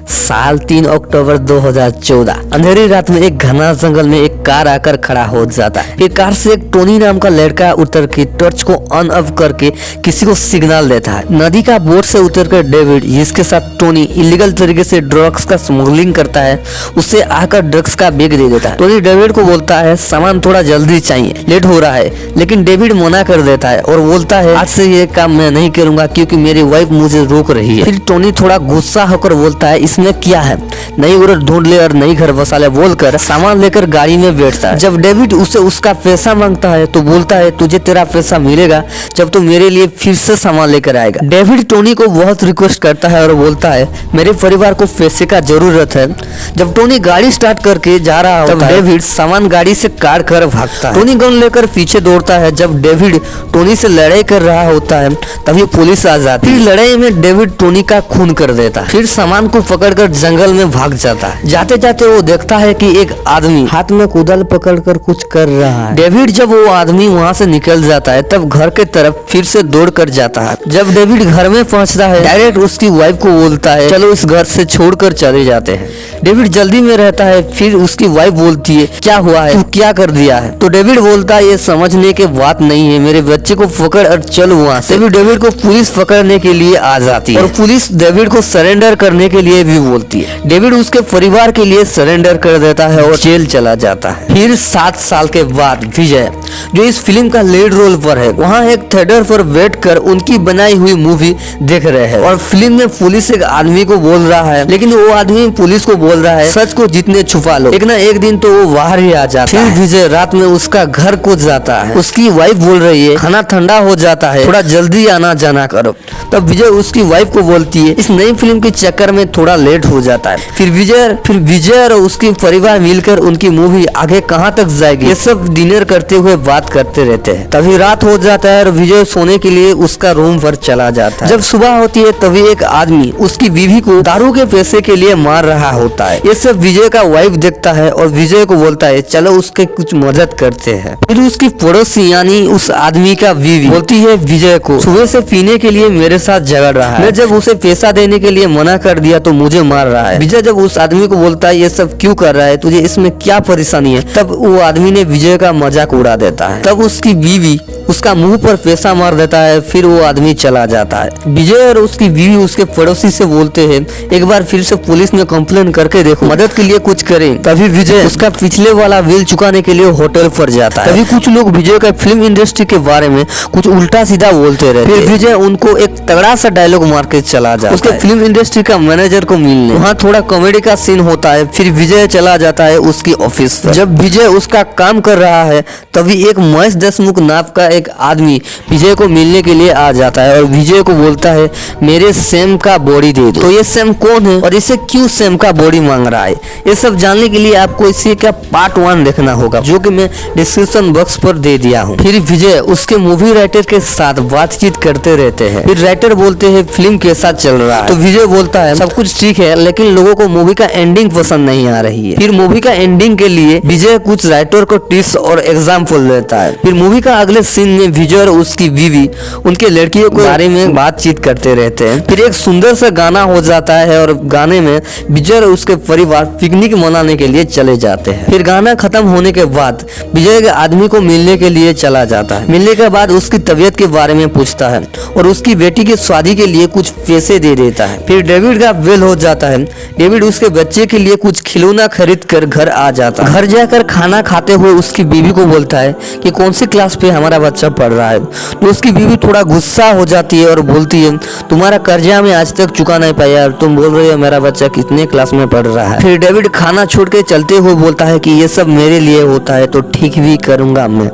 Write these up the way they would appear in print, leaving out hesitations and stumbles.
साल 3 अक्टूबर 2014 अंधेरी रात में एक घना जंगल में एक कार आकर खड़ा हो जाता है। फिर कार से एक टोनी नाम का लड़का उतर के टॉर्च को ऑन ऑफ करके किसी को सिग्नल देता है। नदी का बोट से उतरकर डेविड, जिसके साथ टोनी इलीगल तरीके से ड्रग्स का स्मगलिंग करता है, उसे आकर ड्रग्स का बैग दे देता है। टोनी डेविड को बोलता है सामान थोड़ा जल्दी चाहिए, लेट हो रहा है, लेकिन डेविड मना कर देता है और बोलता है आज से ये काम मैं नहीं करूंगा क्योंकि मेरी वाइफ मुझे रोक रही है। फिर टोनी थोड़ा गुस्सा होकर बोलता है इसमें क्या है, नई औरत ढूंढ ले और नई घर बसा ले बोलकर सामान लेकर गाड़ी में बैठता है। जब डेविड उसे उसका पैसा मांगता है तो बोलता है तुझे तेरा पैसा मिलेगा जब तू मेरे लिए फिर से सामान लेकर आएगा। डेविड टोनी को बहुत रिक्वेस्ट करता है और बोलता है मेरे परिवार को पैसे का जरूरत है। जब टोनी गाड़ी स्टार्ट करके जा रहा होता है, डेविड सामान गाड़ी से काट कर भागता है। टोनी गन लेकर पीछे दौड़ता है। जब डेविड टोनी से लड़ाई कर रहा होता है तभी पुलिस आ जाती है। लड़ाई में डेविड टोनी का खून कर देता है। फिर सामान को पकड़कर जंगल में भाग जाता है। जाते जाते वो देखता है कि एक आदमी हाथ में कुदाल पकड़कर कुछ कर रहा है। डेविड जब वो आदमी वहाँ से निकल जाता है तब घर के तरफ फिर से दौड़ कर जाता है। जब डेविड घर में पहुँचता है डायरेक्ट उसकी वाइफ को बोलता है चलो इस घर से छोड़कर चले जाते हैं। डेविड जल्दी में रहता है। फिर उसकी वाइफ बोलती है क्या हुआ है, तू क्या कर दिया है? तो डेविड बोलता है ये समझने के बात नहीं है, मेरे बच्चे को पकड़ और चल वहाँ से। डेविड को पुलिस पकड़ने के लिए आ जाती है और पुलिस डेविड को सरेंडर करने के लिए भी बोलती है। डेविड उसके परिवार के लिए सरेंडर कर देता है और जेल चला जाता है। फिर 7 साल के बाद विजय, जो इस फिल्म का लीड रोल पर है, वहाँ एक थिएटर पर बैठकर उनकी बनाई हुई मूवी देख रहे हैं और फिल्म में पुलिस एक आदमी को बोल रहा है, लेकिन वो आदमी पुलिस को बोल रहा है सच को जितने छुपा लो, एक ना एक दिन तो वो बाहर ही आ जाता है। फिर विजय रात में उसका घर को जाता है। उसकी वाइफ बोल रही है खाना ठंडा हो जाता है, थोड़ा जल्दी आना जाना करो। तब विजय उसकी वाइफ को बोलती है इस नई फिल्म के चक्कर में थोड़ा लेट हो जाता है। फिर विजय और उसके परिवार मिलकर उनकी मूवी आगे कहाँ तक जाएगी ये सब डिनर करते हुए बात करते रहते हैं। तभी रात हो जाता है और विजय सोने के लिए उसका रूम पर चला जाता है। जब सुबह होती है तभी एक आदमी उसकी बीवी को दारू के पैसे के लिए मार रहा होता है। ये सब विजय का वाइफ देखता है और विजय को बोलता है चलो उसके कुछ मदद करते हैं। फिर उसकी पड़ोसी यानी उस आदमी का बीवी बोलती है विजय को सुबह से पीने के लिए मेरे साथ झगड़ रहा है, मैं जब उसे पैसा देने के लिए मना कर दिया तो मुझे मार रहा है। विजय जब उस आदमी को बोलता है ये सब क्यों कर रहा है, तुझे इसमें क्या परेशानी है, तब वो आदमी ने विजय का मजाक उड़ा देता है। तब उसकी बीवी उसका मुंह पर पैसा मार देता है। फिर वो आदमी चला जाता है। विजय और उसकी बीवी उसके पड़ोसी से बोलते हैं एक बार फिर से पुलिस में कंप्लेन करके देखो, मदद के लिए कुछ करें। तभी विजय उसका पिछले वाला बिल चुकाने के लिए होटल पर जाता है। तभी कुछ लोग विजय का फिल्म इंडस्ट्री के बारे में कुछ उल्टा सीधा बोलते रहे। फिर विजय उनको एक तगड़ा सा डायलॉग मार के चला जाता है उसके फिल्म इंडस्ट्री का मैनेजर को मिलने। वहाँ थोड़ा कॉमेडी का सीन होता है। फिर विजय चला जाता है उसकी ऑफिस पर। जब विजय उसका काम कर रहा है तभी एक महेश देशमुख नाम का एक आदमी विजय को मिलने के लिए आ जाता है और विजय को बोलता है मेरे सैम का बॉडी दे दो। तो ये सैम कौन है और इसे क्यों सैम का बॉडी मांग रहा है, ये सब जानने के लिए आपको इसी का पार्ट 1 देखना होगा, जो कि मैं डिस्क्रिप्शन बॉक्स पर दे दिया हूँ। फिर विजय उसके मूवी राइटर के साथ बातचीत करते रहते हैं। फिर राइटर बोलते हैं फिल्म कैसा चल रहा है, तो विजय बोलता है सब कुछ ठीक है लेकिन लोगों को मूवी का एंडिंग पसंद नहीं आ रही है। फिर मूवी का एंडिंग के लिए विजय कुछ राइटर को टिप्स और एग्जाम्पल देता है। फिर मूवी का अगले सीन में विजय और उसकी बीवी उनके लड़कियों के बारे में बातचीत करते रहते हैं। फिर एक सुंदर सा गाना हो जाता है और गाने में विजय और उसके परिवार पिकनिक मनाने के लिए चले जाते हैं। फिर गाना खत्म होने के बाद विजय के आदमी को मिलने के लिए चला जाता है। मिलने के बाद उसकी तबीयत के बारे में पूछता है और उसकी बेटी की शादी के लिए कुछ पैसे दे देता है। फिर डेविड का बेल हो जाता है। डेविड उसके बच्चे के लिए कुछ खिलौना खरीद कर घर आ जाता है। घर जाकर खाना खाते हुए उसकी बीवी को बोलता है कि कौन सी क्लास पे हमारा बच्चा पढ़ रहा है। तो उसकी बीवी थोड़ा गुस्सा हो जाती है और बोलती है तुम्हारा कर्जा मैं आज तक चुका नहीं पाया और तुम बोल रहे हो मेरा बच्चा कितने क्लास में पढ़ रहा है। फिर डेविड खाना छोड़ के चलते हुए बोलता है कि ये सब मेरे लिए होता है तो ठीक भी करूंगा मैं।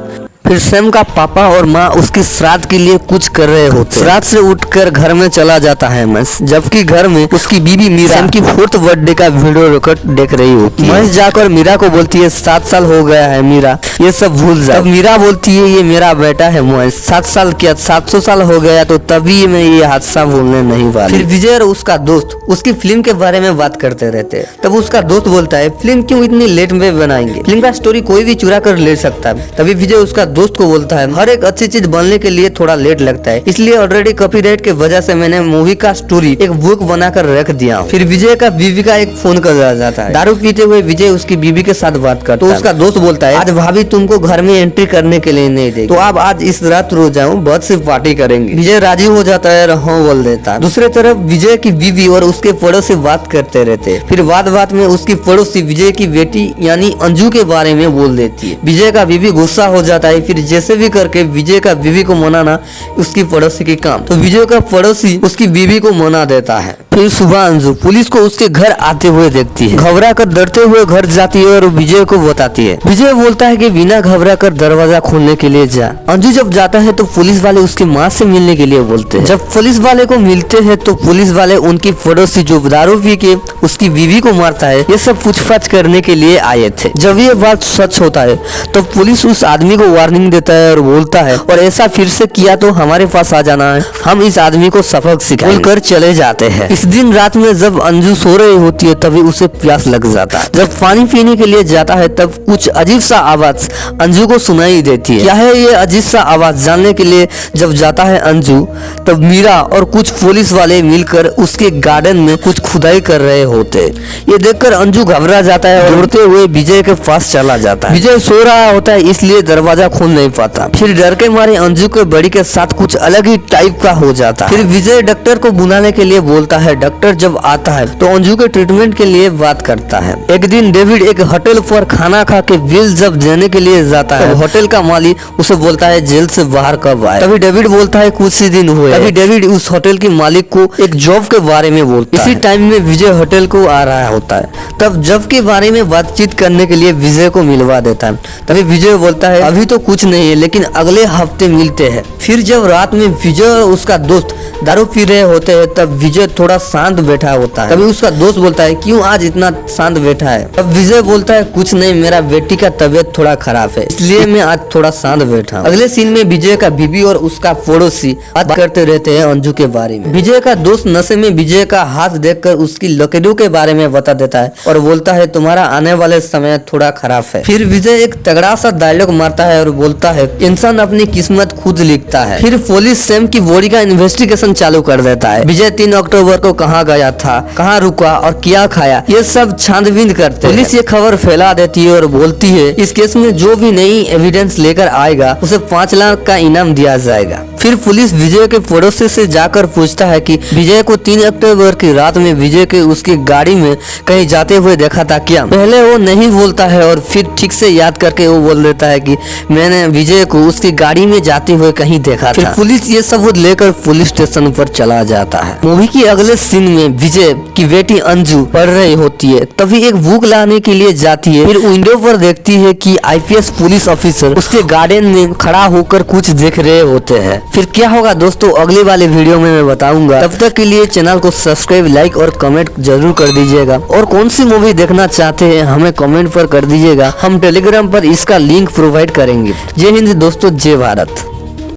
फिर सैम का पापा और माँ उसकी श्राद्ध के लिए कुछ कर रहे होते। श्राद्ध से उठकर घर में चला जाता है महेश, जबकि घर में उसकी बीवी मीरा सैम की 4th बर्थडे का वीडियो रिकॉर्ड देख रही होती है। महेश जाकर मीरा को बोलती है 7 साल हो गया है मीरा, ये सब भूल जाए। तब मीरा बोलती है ये मेरा बेटा है मोहित, 7 साल किया 700 साल हो गया तो तभी मैं ये हादसा भूलने नहीं वाली। फिर विजय और उसका दोस्त उसकी फिल्म के बारे में बात करते रहते हैं। तब उसका दोस्त बोलता है फिल्म क्यों इतनी लेट में बनाएंगे, फिल्म का स्टोरी कोई भी चुरा कर ले सकता है। तभी विजय उसका दोस्त को बोलता है हर एक अच्छी चीज बनने के लिए थोड़ा लेट लगता है, इसलिए ऑलरेडी कॉपीराइट के वजह से मैंने मूवी का स्टोरी एक बुक बनाकर रख दिया हूँ। फिर विजय का बीवी का एक फोन कर जाता है। दारू पीते हुए विजय उसकी बीवी के साथ बात करता है तो उसका दोस्त बोलता है आज भाभी तुमको घर में एंट्री करने के लिए नहीं देगी, तो आप आज इस रात रो जाओ, बहुत सी पार्टी करेंगे। विजय राजी हो जाता है और हाँ बोल देता है। दूसरे तरफ विजय की बीवी और उसके पड़ोसी बात करते रहते। फिर बात में उसकी पड़ोसी विजय की बेटी यानी अंजू के बारे में बोल देती है। विजय का बीवी गुस्सा हो जाता है। फिर जैसे भी करके विजय का बीवी को मनाना उसकी पड़ोसी की काम, तो विजय का पड़ोसी उसकी बीवी को मना देता है। फिर सुबह अंजू पुलिस को उसके घर आते हुए देखती है, घबरा कर डरते हुए घर जाती है और विजय को बताती है। विजय बोलता है कि बिना घबरा कर दरवाजा खोलने के लिए जा। अंजू जब जाता है तो पुलिस वाले उसकी माँ से मिलने के लिए बोलते हैं। जब पुलिस वाले को मिलते हैं तो पुलिस वाले उनकी पड़ोसी जो दारू पी के उसकी बीवी को मारता है ये सब पूछताछ करने के लिए आए थे। जब ये बात सच होता है तो पुलिस उस आदमी को वार्निंग देता है और बोलता है और ऐसा फिर से किया तो हमारे पास आ जाना है, हम इस आदमी को सबक सिखाएंगे। बोलकर चले जाते हैं। इस दिन रात में जब अंजू सो रही होती है तभी उसे प्यास लग जाता है। जब पानी पीने के लिए जाता है तब कुछ अजीब सा आवाज अंजू को सुनाई देती है। क्या है ये अजीब सा आवाज जानने के लिए जब जाता है अंजू तब मीरा और कुछ पुलिस वाले मिलकर उसके गार्डन में कुछ खुदाई कर रहे होते। ये देखकर अंजू घबरा जाता है और दौड़ते हुए विजय के पास चला जाता है। विजय सो रहा होता है इसलिए दरवाजा खोल नहीं पाता। फिर डर के मारे अंजू के बड़ी के साथ कुछ अलग ही टाइप का हो जाता है। फिर विजय डॉक्टर को बुलाने के लिए बोलता है। डॉक्टर जब आता है तो अंजू के ट्रीटमेंट के लिए बात करता है। एक दिन डेविड एक होटल पर खाना खा के बिल जब देने के लिए जाता है, होटल का मालिक उसे बोलता है जेल से बाहर कब आए। तभी डेविड बोलता है कुछ ही दिन हुए। तभी डेविड उस होटल के मालिक को एक जॉब के बारे में बोलता है। इसी टाइम में विजय होटल को आ रहा होता है। तब जॉब के बारे में बातचीत करने के लिए विजय को मिलवा देता है। तभी विजय बोलता है अभी तो कुछ नहीं है लेकिन अगले हफ्ते मिलते हैं। फिर जब रात में विजय और उसका दोस्त दारू पी रहे होते हैं तब विजय थोड़ा शांत बैठा होता है। तभी उसका दोस्त बोलता है क्यों आज इतना शांत बैठा है। तब विजय बोलता है कुछ नहीं, मेरा बेटी का तबीयत थोड़ा खराब है इसलिए मैं आज थोड़ा शांत बैठा हूँ। अगले सीन में विजय का बीबी और उसका पड़ोसी बात करते रहते हैं अंजू के बारे में। विजय का दोस्त नशे में विजय का हाथ देखकर उसकी लकड़ियों के बारे में बता देता है और बोलता है तुम्हारा आने वाले समय थोड़ा खराब है। फिर विजय एक तगड़ा सा डायलॉग मारता है और बोलता है इंसान अपनी किस्मत खुद लिखता है। फिर पुलिस सैम की बॉडी का इन्वेस्टिगेशन चालू कर देता है। विजय 3 अक्टूबर को कहाँ गया था, कहाँ रुका और क्या खाया ये सब छानबीन करते हैं। पुलिस ये खबर फैला देती है और बोलती है इस केस में जो भी नई एविडेंस लेकर आएगा उसे 5 लाख का इनाम दिया जाएगा। फिर पुलिस विजय के पड़ोसी से जाकर पूछता है कि विजय को 3 अक्टूबर की रात में विजय के उसकी गाड़ी में कहीं जाते हुए देखा था क्या। पहले वो नहीं बोलता है और फिर ठीक से याद करके वो बोल देता है कि मैंने विजय को उसकी गाड़ी में जाते हुए कहीं देखा था। फिर पुलिस ये सबूत लेकर पुलिस स्टेशन पर चला जाता है। मूवी की अगले सीन में विजय की बेटी अंजू पढ़ रही होती है। तभी एक बुक लाने के लिए जाती है। फिर विंडो पर देखती है कि आईपीएस पुलिस ऑफिसर उसके गार्डन में खड़ा होकर कुछ देख रहे होते हैं। फिर क्या होगा दोस्तों अगले वाले वीडियो में मैं बताऊंगा। तब तक के लिए चैनल को सब्सक्राइब, लाइक और कमेंट जरूर कर दीजिएगा। और कौन सी मूवी देखना चाहते हैं हमें कमेंट पर कर दीजिएगा, हम टेलीग्राम पर इसका लिंक प्रोवाइड करेंगे। जय हिंद दोस्तों, जय भारत।